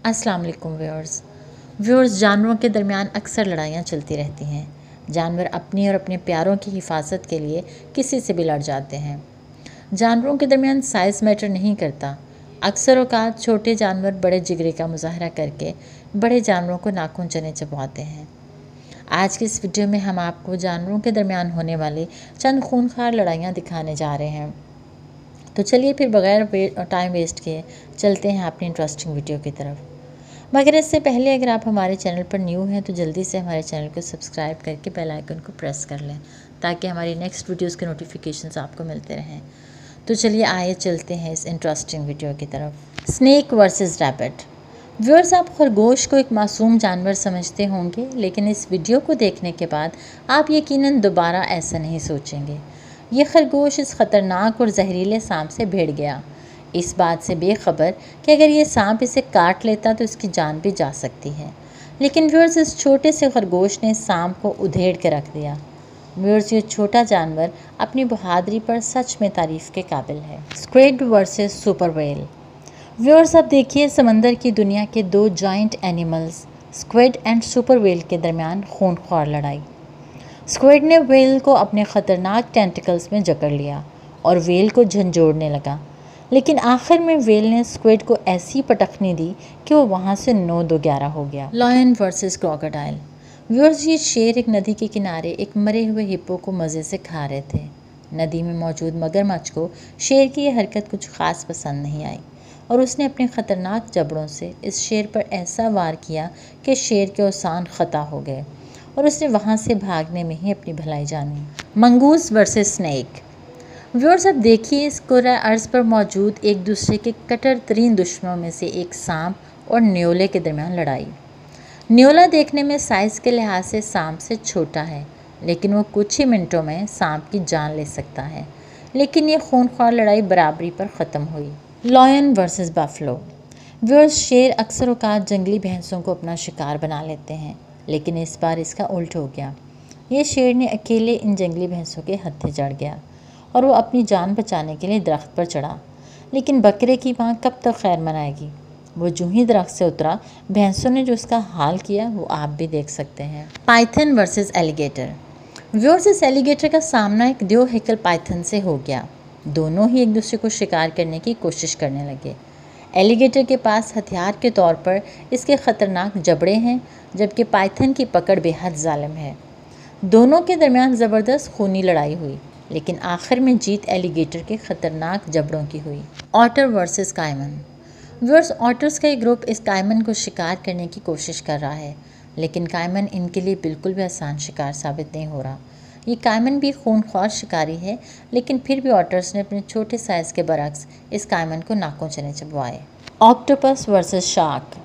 अस्सलाम वालेकुम व्यूअर्स, जानवरों के दरमियान अक्सर लड़ाइयाँ चलती रहती हैं। जानवर अपनी और अपने प्यारों की हिफाजत के लिए किसी से भी लड़ जाते हैं। जानवरों के दरमियान साइज़ मैटर नहीं करता। अक्सर औक़ात छोटे जानवर बड़े जिगरे का मुज़ाहरा करके बड़े जानवरों को नाखून चने चबवाते हैं। आज की इस वीडियो में हम आपको जानवरों के दरमियान होने वाली चंद खूनखार लड़ाइयाँ दिखाने जा रहे हैं। तो चलिए फिर बगैर टाइम वेस्ट किए चलते हैं अपनी इंटरेस्टिंग वीडियो की तरफ। मगर इससे पहले अगर आप हमारे चैनल पर न्यू हैं तो जल्दी से हमारे चैनल को सब्सक्राइब करके बेल आइकन को प्रेस कर लें ताकि हमारी नेक्स्ट वीडियोस के नोटिफिकेशंस आपको मिलते रहें। तो चलिए आइए चलते हैं इस इंटरेस्टिंग वीडियो की तरफ। Snake versus rabbit. व्यूअर्स, आप खरगोश को एक मासूम जानवर समझते होंगे, लेकिन इस वीडियो को देखने के बाद आप यकीनन दोबारा ऐसा नहीं सोचेंगे। ये खरगोश इस ख़तरनाक और जहरीले सांप से भिड़ गया, इस बात से बेखबर कि अगर ये सांप इसे काट लेता तो इसकी जान भी जा सकती है। लेकिन व्यूअर्स, इस छोटे से खरगोश ने सांप को उधेड़ के रख दिया। व्यूअर्स, ये छोटा जानवर अपनी बहादुरी पर सच में तारीफ़ के काबिल है। Squid versus super whale. Viewers, अब देखिए समंदर की दुनिया के दो giant animals squid and super whale के दरमियान खूनख्वार लड़ाई। स्क्विड ने व्हेल को अपने ख़तरनाक टेंटिकल्स में जकड़ लिया और व्हेल को झंझोड़ने लगा, लेकिन आखिर में व्हेल ने स्क्विड को ऐसी पटखनी दी कि वो वहाँ से 9-2-11 हो गया। Lion versus crocodile. व्यूअर्स, ये शेर एक नदी के किनारे एक मरे हुए हिप्पो को मज़े से खा रहे थे। नदी में मौजूद मगरमच्छ को शेर की यह हरकत कुछ ख़ास पसंद नहीं आई और उसने अपने ख़तरनाक जबड़ों से इस शेर पर ऐसा वार किया कि शेर के औसान ख़ता हो गए और उसने वहाँ से भागने में ही अपनी भलाई जानी। Mongoose versus snake. व्यूअर्स, अब देखिए इस कुर्रा अर्ज़ पर मौजूद एक दूसरे के कट्टर तरीन दुश्मनों में से एक सांप और न्योले के दरमियान लड़ाई। न्योला देखने में साइज़ के लिहाज से सांप से छोटा है, लेकिन वो कुछ ही मिनटों में सांप की जान ले सकता है। लेकिन ये खूनख्वार लड़ाई बराबरी पर ख़त्म हुई। Lion versus buffalo. व्यूअर्स, शेर अक्सर औक़ात जंगली भैंसों को अपना शिकार बना लेते हैं, लेकिन इस बार इसका उल्ट हो गया। ये शेर ने अकेले इन जंगली भैंसों के हत्थे चढ़ गया और वो अपनी जान बचाने के लिए दरख्त पर चढ़ा। लेकिन बकरे की माँ कब तक खैर मनाएगी। वो जो ही दरख्त से उतरा, भैंसों ने जो उसका हाल किया वो आप भी देख सकते हैं। Python versus alligator. व्यूअर्स, इस एलिगेटर का सामना एक द्योहेकल पाइथन से हो गया। दोनों ही एक दूसरे को शिकार करने की कोशिश करने लगे। एलिगेटर के पास हथियार के तौर पर इसके ख़तरनाक जबड़े हैं, जबकि पाइथन की पकड़ बेहद जालिम है। दोनों के दरमियान ज़बरदस्त खूनी लड़ाई हुई, लेकिन आखिर में जीत एलिगेटर के ख़तरनाक जबड़ों की हुई। Otter versus caiman. Viewers, otters का एक ग्रुप इस कायमन को शिकार करने की कोशिश कर रहा है, लेकिन कायमन इनके लिए बिल्कुल भी आसान शिकार साबित नहीं हो रहा। ये कायमन भी खूनख्वार शिकारी है, लेकिन फिर भी ऑटर्स ने अपने छोटे साइज़ के बरक्स इस कायमन को नाकों चने चबवाए। Octopus versus shark.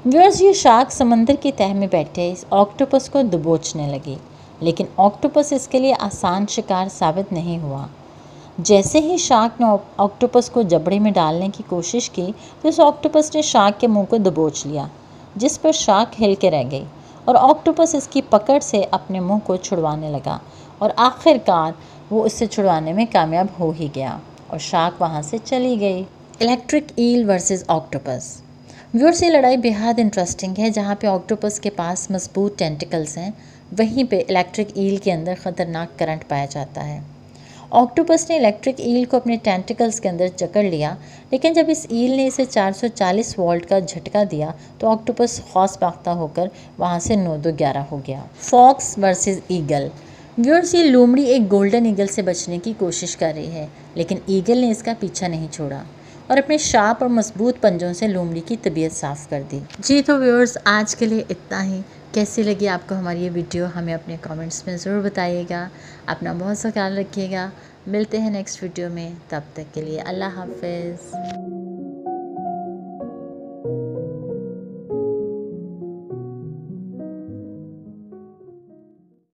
व्यूअर्स, ये शार्क समंदर की तह में बैठे इस ऑक्टोपस को दबोचने लगी, लेकिन ऑक्टोपस इसके लिए आसान शिकार साबित नहीं हुआ। जैसे ही शार्क ने ऑक्टोपस को जबड़े में डालने की कोशिश की तो इस ऑक्टोपस ने शार्क के मुंह को दबोच लिया, जिस पर शार्क हिल के रह गई और ऑक्टोपस इसकी पकड़ से अपने मुंह को छुड़वाने लगा और आखिरकार वो इससे छुड़वाने में कामयाब हो ही गया और शार्क वहाँ से चली गई। Electric eel versus octopus. Viewers, ये लड़ाई बेहद इंटरेस्टिंग है। जहाँ पे ऑक्टोपस के पास मजबूत टेंटिकल्स हैं, वहीं पे इलेक्ट्रिक ईल के अंदर ख़तरनाक करंट पाया जाता है। ऑक्टोपस ने इलेक्ट्रिक ईल को अपने टेंटिकल्स के अंदर जकड़ लिया, लेकिन जब इस ईल ने इसे 440 वोल्ट का झटका दिया तो ऑक्टोपस खौस बाख्ता होकर वहाँ से 9-2-11 हो गया। Fox versus eagle. व्यूअर्स, ये लोमड़ी एक गोल्डन ईगल से बचने की कोशिश कर रही है, लेकिन ईगल ने इसका पीछा नहीं छोड़ा और अपने शार्प और मजबूत पंजों से लोमड़ी की तबीयत साफ़ कर दी। जी तो व्यूअर्स, आज के लिए इतना ही। कैसी लगी आपको हमारी ये वीडियो हमें अपने कमेंट्स में ज़रूर बताइएगा। अपना बहुत सा ख्याल रखिएगा। मिलते हैं नेक्स्ट वीडियो में, तब तक के लिए अल्लाह हाफ़िज़।